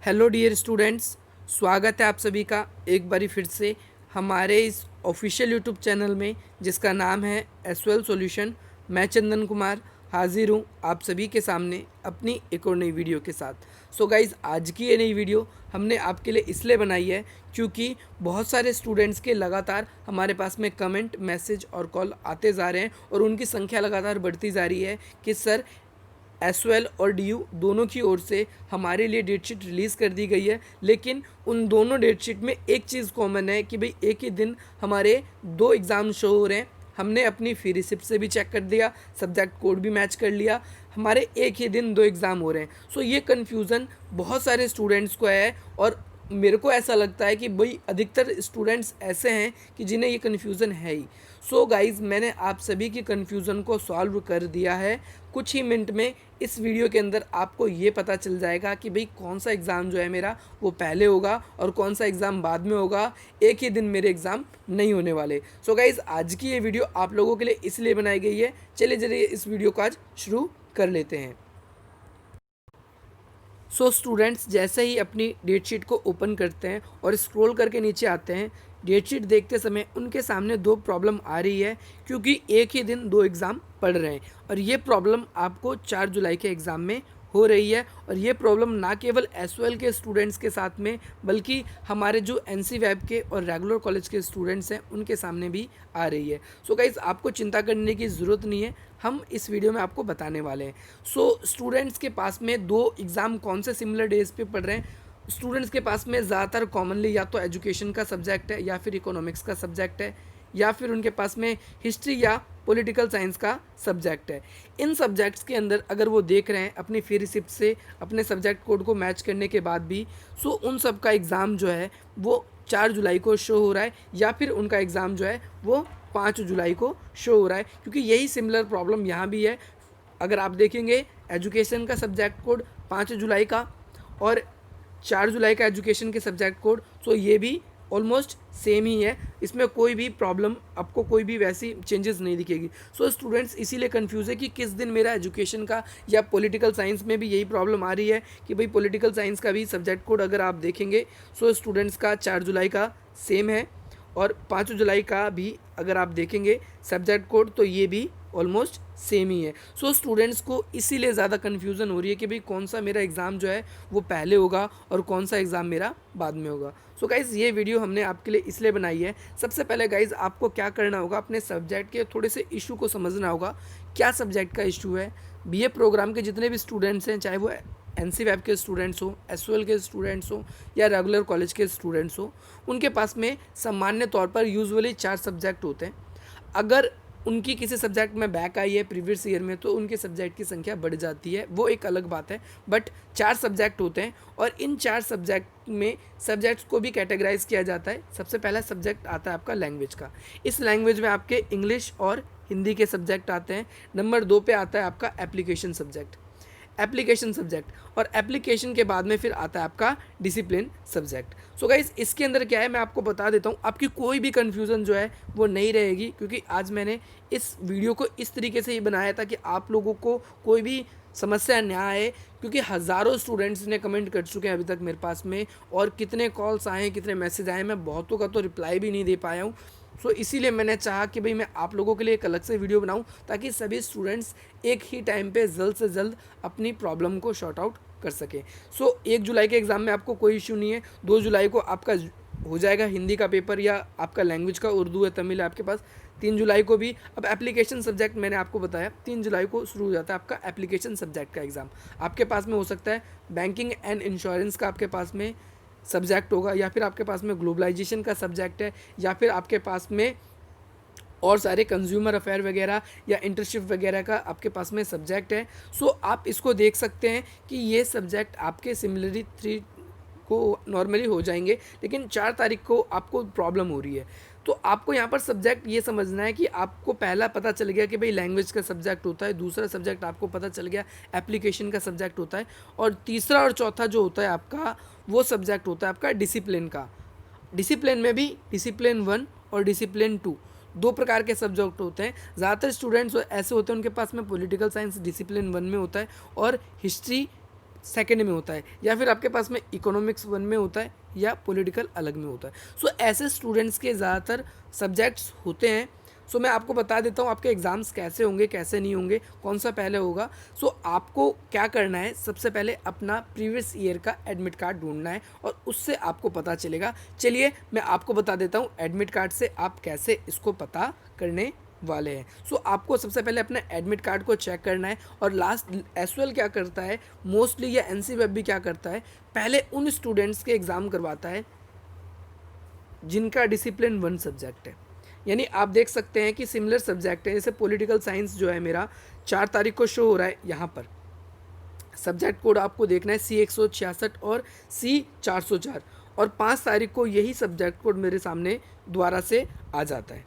Hello dear students, स्वागत है आप सभी का एक बारी फिर से हमारे इस ऑफिशियल यूट्यूब चैनल में जिसका नाम है एसवेल सॉल्यूशन। मैं चंदन कुमार हाजिर हूँ आप सभी के सामने अपनी एक और नई वीडियो के साथ। सो गाइज़, आज की ये नई वीडियो हमने आपके लिए इसलिए बनाई है क्योंकि बहुत सारे स्टूडेंट्स के लगातार हमारे पास में कमेंट, मैसेज और कॉल आते जा रहे हैं और उनकी संख्या लगातार बढ़ती जा रही है कि सर एसवेल और डीयू दोनों की ओर से हमारे लिए डेटशीट रिलीज़ कर दी गई है, लेकिन उन दोनों डेटशीट में एक चीज़ कॉमन है कि भाई एक ही दिन हमारे दो एग्ज़ाम शो हो रहे हैं। हमने अपनी फ़ी रिसिप्ट से भी चेक कर दिया, सब्जेक्ट कोड भी मैच कर लिया, हमारे एक ही दिन दो एग्ज़ाम हो रहे हैं। सो ये कन्फ्यूज़न बहुत सारे स्टूडेंट्स को है और मेरे को ऐसा लगता है कि भाई अधिकतर स्टूडेंट्स ऐसे हैं कि जिन्हें ये कन्फ्यूज़न है ही। सो गाइज़, मैंने आप सभी की कन्फ्यूज़न को सॉल्व कर दिया है। कुछ ही मिनट में इस वीडियो के अंदर आपको ये पता चल जाएगा कि भाई कौन सा एग्ज़ाम जो है मेरा वो पहले होगा और कौन सा एग्ज़ाम बाद में होगा। एक ही दिन मेरे एग्ज़ाम नहीं होने वाले। सो गाइज़, आज की ये वीडियो आप लोगों के लिए इसलिए बनाई गई है। चलिए जरिए इस वीडियो को आज शुरू कर लेते हैं। सो स्टूडेंट्स जैसे ही अपनी डेटशीट को ओपन करते हैं और स्क्रॉल करके नीचे आते हैं, डेटशीट देखते समय उनके सामने दो प्रॉब्लम आ रही है क्योंकि एक ही दिन दो एग्ज़ाम पढ़ रहे हैं और ये प्रॉब्लम आपको 4 जुलाई के एग्ज़ाम में हो रही है। और ये प्रॉब्लम ना केवल एसवेल के स्टूडेंट्स के साथ में बल्कि हमारे जो एनसी वेब के और रेगुलर कॉलेज के स्टूडेंट्स हैं उनके सामने भी आ रही है। सो गाइज़, आपको चिंता करने की ज़रूरत नहीं है, हम इस वीडियो में आपको बताने वाले हैं। सो स्टूडेंट्स के पास में दो एग्ज़ाम कौन से सिमिलर डेज पे पढ़ रहे हैं। स्टूडेंट्स के पास में ज़्यादातर कॉमनली या तो एजुकेशन का सब्जेक्ट है या फिर इकोनॉमिक्स का सब्जेक्ट है या फिर उनके पास में हिस्ट्री या पॉलिटिकल साइंस का सब्जेक्ट है। इन सब्जेक्ट्स के अंदर अगर वो देख रहे हैं अपनी फ़ी रिसिप्ट से अपने सब्जेक्ट कोड को मैच करने के बाद भी, सो उन सब का एग्ज़ाम जो है वो 4 जुलाई को शो हो रहा है या फिर उनका एग्ज़ाम जो है वो 5 जुलाई को शो हो रहा है, क्योंकि यही सिमिलर प्रॉब्लम यहाँ भी है। अगर आप देखेंगे एजुकेशन का सब्जेक्ट कोड 5 जुलाई का और 4 जुलाई का एजुकेशन के सब्जेक्ट कोड, सो ये भी ऑलमोस्ट सेम ही है। इसमें कोई भी प्रॉब्लम आपको कोई भी वैसी चेंजेस नहीं दिखेगी। सो स्टूडेंट्स इसीलिए कंफ्यूज है कि किस दिन मेरा एजुकेशन का या पॉलिटिकल साइंस में भी यही प्रॉब्लम आ रही है कि भाई पॉलिटिकल साइंस का भी सब्जेक्ट कोड अगर आप देखेंगे सो स्टूडेंट्स का 4 जुलाई का सेम है और 5 जुलाई का भी अगर आप देखेंगे सब्जेक्ट कोड तो ये भी ऑलमोस्ट सेम ही है। सो स्टूडेंट्स को इसीलिए ज़्यादा कन्फ्यूज़न हो रही है कि भाई कौन सा मेरा एग्ज़ाम जो है वो पहले होगा और कौन सा एग्ज़ाम मेरा बाद में होगा। सो गाइज़, ये वीडियो हमने आपके लिए इसलिए बनाई है। सबसे पहले गाइज़ आपको क्या करना होगा, अपने सब्जेक्ट के थोड़े से इशू को समझना होगा। क्या सब्जेक्ट का इशू है। बीए प्रोग्राम के जितने भी स्टूडेंट्स हैं, चाहे वो एनसी वेब के स्टूडेंट्स हो, एसवेल के स्टूडेंट्स हो या रेगुलर कॉलेज के स्टूडेंट्स हो, उनके पास में सामान्य तौर पर यूजुअली 4 सब्जेक्ट होते हैं। अगर उनकी किसी सब्जेक्ट में बैक आई है प्रीवियस ईयर में तो उनके सब्जेक्ट की संख्या बढ़ जाती है, वो एक अलग बात है। बट 4 सब्जेक्ट होते हैं और इन 4 सब्जेक्ट में सब्जेक्ट्स को भी कैटेगराइज किया जाता है। सबसे पहला सब्जेक्ट आता है आपका लैंग्वेज का। इस लैंग्वेज में आपके इंग्लिश और हिंदी के सब्जेक्ट आते हैं। नंबर 2 पे आता है आपका एप्लीकेशन सब्जेक्ट, और एप्लीकेशन के बाद में फिर आता है आपका डिसिप्लिन सब्जेक्ट। सो गाइज, इसके अंदर क्या है मैं आपको बता देता हूँ, आपकी कोई भी कन्फ्यूज़न जो है वो नहीं रहेगी, क्योंकि आज मैंने इस वीडियो को इस तरीके से ही बनाया था कि आप लोगों को कोई भी समस्या ना आए, क्योंकि हज़ारों स्टूडेंट्स ने कमेंट कर चुके हैं अभी तक मेरे पास में और कितने कॉल्स आए हैं, कितने मैसेज आए हैं, मैं बहुतों का तो रिप्लाई भी नहीं दे पाया हूँ। सो इसीलिए मैंने चाहा कि भाई मैं आप लोगों के लिए एक अलग से वीडियो बनाऊं ताकि सभी स्टूडेंट्स एक ही टाइम पे जल्द से जल्द अपनी प्रॉब्लम को शॉर्ट आउट कर सकें। सो 1 जुलाई के एग्ज़ाम में आपको कोई इशू नहीं है। 2 जुलाई को आपका हो जाएगा हिंदी का पेपर या आपका लैंग्वेज का उर्दू है, तमिल है आपके पास। 3 जुलाई को भी अब एप्लीकेशन सब्जेक्ट मैंने आपको बताया 3 जुलाई को शुरू हो जाता है आपका एप्लीकेशन सब्जेक्ट का एग्ज़ाम। आपके पास में हो सकता है बैंकिंग एंड इंश्योरेंस का आपके पास में सब्जेक्ट होगा या फिर आपके पास में ग्लोबलाइजेशन का सब्जेक्ट है या फिर आपके पास में और सारे कंज्यूमर अफेयर वगैरह या इंटर्नशिप वगैरह का आपके पास में सब्जेक्ट है। सो आप इसको देख सकते हैं कि ये सब्जेक्ट आपके सिमिलरी 3 को नॉर्मली हो जाएंगे, लेकिन 4 तारीख को आपको प्रॉब्लम हो रही है। तो आपको यहाँ पर सब्जेक्ट ये समझना है कि आपको पहला पता चल गया कि भाई लैंग्वेज का सब्जेक्ट होता है, दूसरा सब्जेक्ट आपको पता चल गया एप्लीकेशन का सब्जेक्ट होता है और तीसरा और चौथा जो होता है आपका वो सब्जेक्ट होता है आपका डिसिप्लिन का। डिसिप्लिन में भी डिसिप्लिन 1 और डिसिप्लिन 2 दो प्रकार के सब्जेक्ट होते हैं। ज़्यादातर स्टूडेंट्स ऐसे होते हैं उनके पास में पॉलिटिकल साइंस डिसिप्लिन 1 में होता है और हिस्ट्री सेकंड में होता है, या फिर आपके पास में इकोनॉमिक्स 1 में होता है, या पॉलिटिकल अलग में होता है। सो ऐसे स्टूडेंट्स के ज़्यादातर सब्जेक्ट्स होते हैं। सो मैं आपको बता देता हूँ आपके एग्ज़ाम्स कैसे होंगे, कैसे नहीं होंगे, कौन सा पहले होगा। सो आपको क्या करना है, सबसे पहले अपना प्रीवियस ईयर का एडमिट कार्ड ढूंढना है और उससे आपको पता चलेगा। चलिए मैं आपको बता देता हूँ एडमिट कार्ड से आप कैसे इसको पता करने वाले हैं। सो आपको सबसे पहले अपने एडमिट कार्ड को चेक करना है। और लास्ट एसवाल क्या करता है मोस्टली, या एनसी वेब भी क्या करता है, पहले उन स्टूडेंट्स के एग्ज़ाम करवाता है जिनका डिसिप्लिन 1 सब्जेक्ट है। यानी आप देख सकते हैं कि सिमिलर सब्जेक्ट है, जैसे पॉलिटिकल साइंस जो है मेरा 4 तारीख को शो हो रहा है यहाँ पर। सब्जेक्ट कोड आपको देखना है C166 और C404, और 5 तारीख को यही सब्जेक्ट कोड मेरे सामने दोबारा से आ जाता है।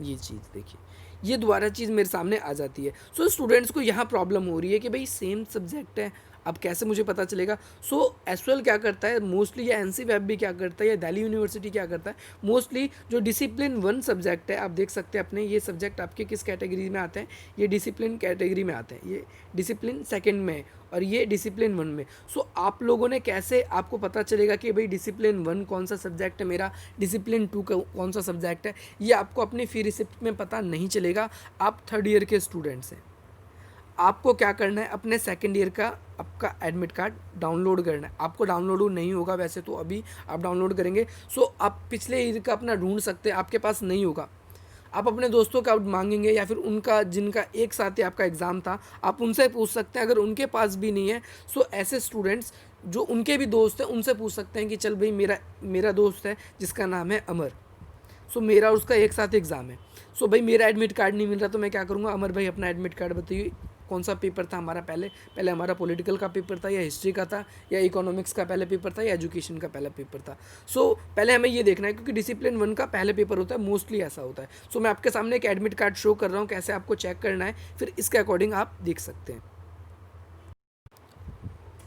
ये चीज़ देखिए, ये दोबारा चीज़ मेरे सामने आ जाती है। सो स्टूडेंट्स को यहाँ प्रॉब्लम हो रही है कि भाई सेम सब्जेक्ट है, अब कैसे मुझे पता चलेगा। सो एसवाल क्या करता है मोस्टली, या एनसी वेब भी क्या करता है, या दिल्ली यूनिवर्सिटी क्या करता है, मोस्टली जो डिसिप्लिन 1 सब्जेक्ट है, आप देख सकते हैं अपने ये सब्जेक्ट आपके किस कैटेगरी में आते हैं, ये डिसिप्लिन कैटेगरी में आते हैं, ये डिसिप्लिन सेकंड में है और ये डिसिप्लिन 1 में। सो आप लोगों ने कैसे, आपको पता चलेगा कि भाई डिसिप्लिन 1 कौन सा सब्जेक्ट है मेरा, डिसिप्लिन 2 कौन सा सब्जेक्ट है, ये आपको अपनी फी रिसिप्ट में पता नहीं चलेगा। आप थर्ड ईयर के स्टूडेंट्स हैं, आपको क्या करना है, अपने सेकंड ईयर का आपका एडमिट कार्ड डाउनलोड करना है। आपको डाउनलोड नहीं होगा वैसे तो, अभी आप डाउनलोड करेंगे। सो आप पिछले ईयर का अपना ढूंढ सकते हैं, आपके पास नहीं होगा आप अपने दोस्तों का मांगेंगे, या फिर उनका जिनका एक साथ ही आपका एग्ज़ाम था आप उनसे पूछ सकते हैं। अगर उनके पास भी नहीं है, सो ऐसे स्टूडेंट्स जो उनके भी दोस्त हैं उनसे पूछ सकते हैं कि चल भाई मेरा दोस्त है जिसका नाम है अमर, सो मेरा उसका एक साथ एग्ज़ाम है, सो भाई मेरा एडमिट कार्ड नहीं मिल रहा, तो मैं क्या करूँगा, अमर भाई अपना एडमिट कार्ड बताइए कौन सा पेपर था हमारा, पहले हमारा पॉलिटिकल का पेपर था, या हिस्ट्री का था, या इकोनॉमिक्स का पहले पेपर था, या एजुकेशन का पहला पेपर था। सो पहले हमें ये देखना है, क्योंकि डिसिप्लिन 1 का पहले पेपर होता है, मोस्टली ऐसा होता है। सो मैं आपके सामने एक एडमिट कार्ड शो कर रहा हूँ, कैसे आपको चेक करना है, फिर इसके अकॉर्डिंग आप देख सकते हैं।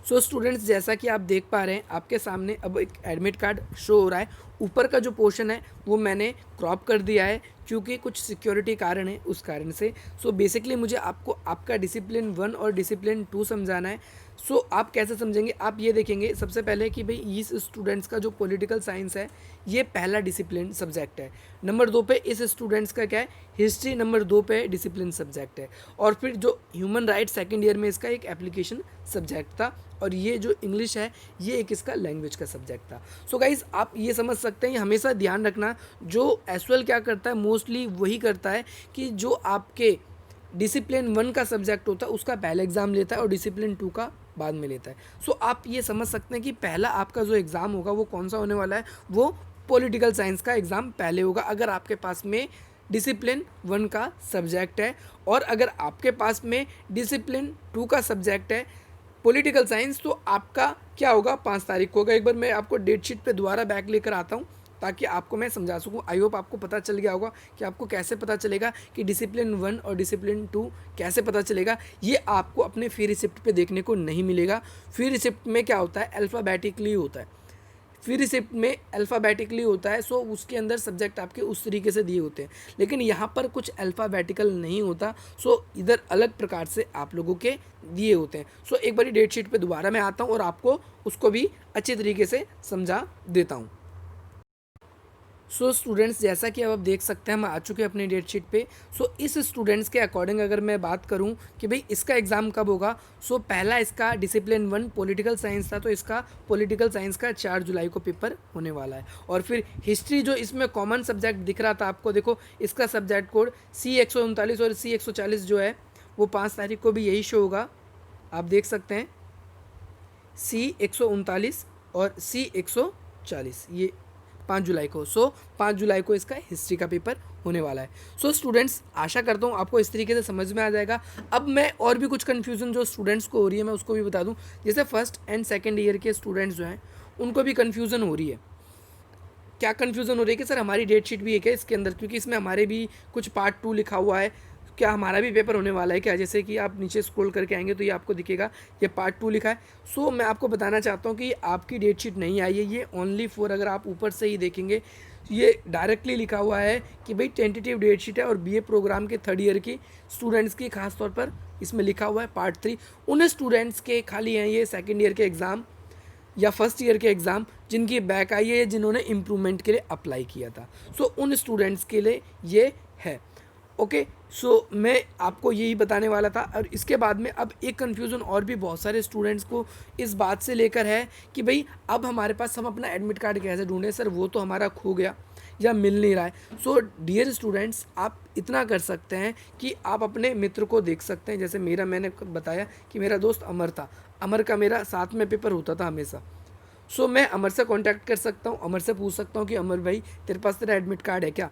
सो स्टूडेंट्स, जैसा कि आप देख पा रहे हैं आपके सामने अब एक एडमिट कार्ड शो हो रहा है। ऊपर का जो पोर्शन है वो मैंने क्रॉप कर दिया है, क्योंकि कुछ सिक्योरिटी कारण है, उस कारण से। सो बेसिकली मुझे आपको आपका डिसिप्लिन 1 और डिसिप्लिन 2 समझाना है। सो आप कैसे समझेंगे, आप ये देखेंगे सबसे पहले कि भाई इस स्टूडेंट्स का जो पॉलिटिकल साइंस है ये पहला डिसिप्लिन सब्जेक्ट है। नंबर 2 पे इस स्टूडेंट्स का क्या है, हिस्ट्री नंबर 2 पे डिसिप्लिन सब्जेक्ट है। और फिर जो ह्यूमन राइट सेकेंड ईयर में इसका एक एप्लीकेशन सब्जेक्ट था, और ये जो इंग्लिश है ये एक इसका लैंग्वेज का सब्जेक्ट था। सो गाइज आप ये समझ सकते हैं, हमेशा ध्यान रखना जो एसवाल क्या करता है मोस्टली वही करता है कि जो आपके डिसिप्लिन 1 का सब्जेक्ट होता है उसका पहले एग्ज़ाम लेता है और डिसिप्लिन 2 का बाद में लेता है। सो आप ये समझ सकते हैं कि पहला आपका जो एग्ज़ाम होगा वो कौन सा होने वाला है, वो पॉलिटिकल साइंस का एग्ज़ाम पहले होगा, अगर आपके पास में डिसिप्लिन 1 का सब्जेक्ट है। और अगर आपके पास में डिसिप्लिन 2 का सब्जेक्ट है पॉलिटिकल साइंस, तो आपका क्या होगा, 5 तारीख को होगा। एक बार मैं आपको डेट शीट पे दोबारा बैक लेकर आता हूँ ताकि आपको मैं समझा सकूँ। आई होप आपको पता चल गया होगा कि आपको कैसे पता चलेगा कि डिसिप्लिन 1 और डिसिप्लिन 2 कैसे पता चलेगा। ये आपको अपने फी रिसिप्ट पे देखने को नहीं मिलेगा। फी रिसिप्ट में क्या होता है, अल्फ़ाबेटिकली होता है, फी रिसिप्ट में अल्फ़ाबेटिकली होता है। सो उसके अंदर सब्जेक्ट आपके उस तरीके से दिए होते हैं, लेकिन यहाँ पर कुछ अल्फ़ाबेटिकल नहीं होता। सो इधर अलग प्रकार से आप लोगों के दिए होते हैं। सो एक बारी डेट शीट पे दोबारा मैं आता हूँ और आपको उसको भी अच्छे तरीके से समझा देता हूँ। सो स्टूडेंट्स, जैसा कि अब आप देख सकते हैं हम आ चुके हैं अपनी डेट शीट पे। सो इस स्टूडेंट्स के अकॉर्डिंग अगर मैं बात करूं कि भाई इसका एग्ज़ाम कब होगा, सो पहला इसका डिसिप्लिन 1 पॉलिटिकल साइंस था, तो इसका पॉलिटिकल साइंस का 4 जुलाई को पेपर होने वाला है। और फिर हिस्ट्री जो इसमें कॉमन सब्जेक्ट दिख रहा था आपको, देखो इसका सब्जेक्ट कोड C139 और C140 जो है वो 5 तारीख को भी यही शो होगा, आप देख सकते हैं C139 और C140 ये 5 जुलाई को। सो 5 जुलाई को इसका हिस्ट्री का पेपर होने वाला है। सो स्टूडेंट्स, आशा करता हूँ आपको इस तरीके से समझ में आ जाएगा। अब मैं और भी कुछ कन्फ्यूज़न जो स्टूडेंट्स को हो रही है मैं उसको भी बता दूँ। जैसे फर्स्ट एंड सेकेंड ईयर के स्टूडेंट्स जो हैं उनको भी कन्फ्यूज़न हो रही है। क्या कन्फ्यूज़न हो रही है कि सर हमारी डेट शीट भी एक है इसके अंदर, क्योंकि इसमें हमारे भी कुछ पार्ट 2 लिखा हुआ है, क्या हमारा भी पेपर होने वाला है क्या। जैसे कि आप नीचे स्क्रॉल करके आएंगे तो ये आपको दिखेगा ये पार्ट 2 लिखा है। सो मैं आपको बताना चाहता हूँ कि आपकी डेट शीट नहीं आई है, ये ओनली फॉर, अगर आप ऊपर से ही देखेंगे ये डायरेक्टली लिखा हुआ है कि भाई टेंटेटिव डेट शीट है, और बीए प्रोग्राम के थर्ड ईयर की स्टूडेंट्स की खास तौर पर इसमें लिखा हुआ है पार्ट 3। उन स्टूडेंट्स के खाली हैं ये सेकेंड ईयर के एग्ज़ाम या फर्स्ट ईयर के एग्ज़ाम जिनकी बैक आई है, जिन्होंने इम्प्रूवमेंट के लिए अप्लाई किया था। सो उन स्टूडेंट्स के लिए ये है। ओके, सो मैं आपको यही बताने वाला था। और इसके बाद में अब एक कन्फ्यूज़न और भी बहुत सारे स्टूडेंट्स को इस बात से लेकर है कि भाई अब हमारे पास हम अपना एडमिट कार्ड कैसे ढूंढें सर, वो तो हमारा खो गया या मिल नहीं रहा है। सो डियर स्टूडेंट्स, आप इतना कर सकते हैं कि आप अपने मित्र को देख सकते हैं। जैसे मैंने बताया कि मेरा दोस्त अमर था, अमर का मेरा साथ में पेपर होता था हमेशा। सो मैं अमर से कांटेक्ट कर सकता हूँ, अमर से पूछ सकता हूँ कि अमर भाई तेरे पास तेरा एडमिट कार्ड है क्या,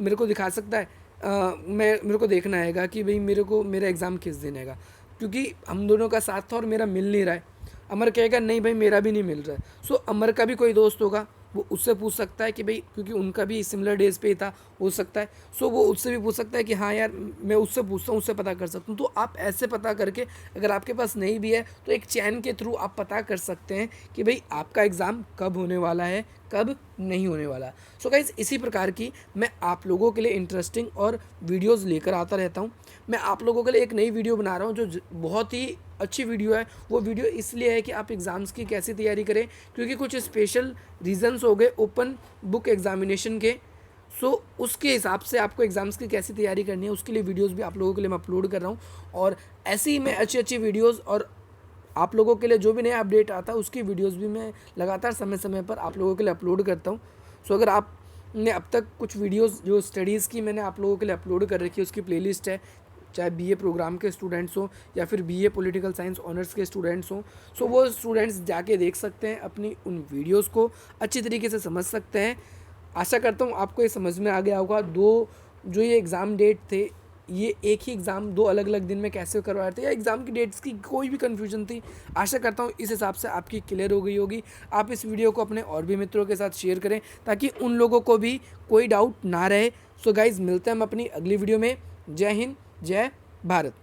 मेरे को दिखा सकता है। मेरे को देखना हैगा कि भाई मेरा एग्ज़ाम किस दिन हैगा, क्योंकि हम दोनों का साथ था और मेरा मिल नहीं रहा है। अमर कहेगा नहीं भाई मेरा भी नहीं मिल रहा है। सो अमर का भी कोई दोस्त होगा, वो उससे पूछ सकता है कि भाई, क्योंकि उनका भी सिमिलर डेज पे ही था, हो सकता है। सो वो उससे भी पूछ सकता है कि हाँ यार मैं उससे पूछता हूँ, उससे पता कर सकता हूँ। तो आप ऐसे पता करके, अगर आपके पास नहीं भी है तो एक चैन के थ्रू आप पता कर सकते हैं कि भाई आपका एग्ज़ाम कब होने वाला है, कब नहीं होने वाला। सो गाइज़, इसी प्रकार की मैं आप लोगों के लिए इंटरेस्टिंग और वीडियोज़ लेकर आता रहता हूँ। मैं आप लोगों के लिए एक नई वीडियो बना रहा हूँ जो बहुत ही अच्छी वीडियो है। वो वीडियो इसलिए है कि आप एग्ज़ाम्स की कैसी तैयारी करें, क्योंकि कुछ स्पेशल रीजंस हो गए ओपन बुक एग्जामिनेशन के। सो उसके हिसाब से आपको एग्ज़ाम्स की कैसी तैयारी करनी है, उसके लिए वीडियोस भी आप लोगों के लिए मैं अपलोड कर रहा हूँ। और ऐसी ही मैं अच्छी अच्छी वीडियोस और आप लोगों के लिए जो भी नया अपडेट आता है उसकी वीडियोस भी मैं लगातार समय समय पर आप लोगों के लिए अपलोड करता हूँ। सो अगर आपने अब तक कुछ वीडियोस जो स्टडीज़ की मैंने आप लोगों के लिए अपलोड कर रखी है, उसकी प्लेलिस्ट है, चाहे बीए प्रोग्राम के स्टूडेंट्स हों या फिर बीए पॉलिटिकल साइंस ऑनर्स के स्टूडेंट्स हों। सो वो स्टूडेंट्स जाके देख सकते हैं, अपनी उन वीडियोस को अच्छी तरीके से समझ सकते हैं। आशा करता हूँ आपको ये समझ में आ गया होगा। जो ये एग्ज़ाम डेट थे, ये एक ही एग्ज़ाम दो अलग अलग दिन में कैसे करवाए थे, या एग्ज़ाम की डेट्स की कोई भी कन्फ्यूजन थी, आशा करता हूँ इस हिसाब से आपकी क्लियर हो गई होगी। आप इस वीडियो को अपने और भी मित्रों के साथ शेयर करें ताकि उन लोगों को भी कोई डाउट ना रहे। सो गाइज़, मिलते हैं हम अपनी अगली वीडियो में। जय हिंद, जय भारत।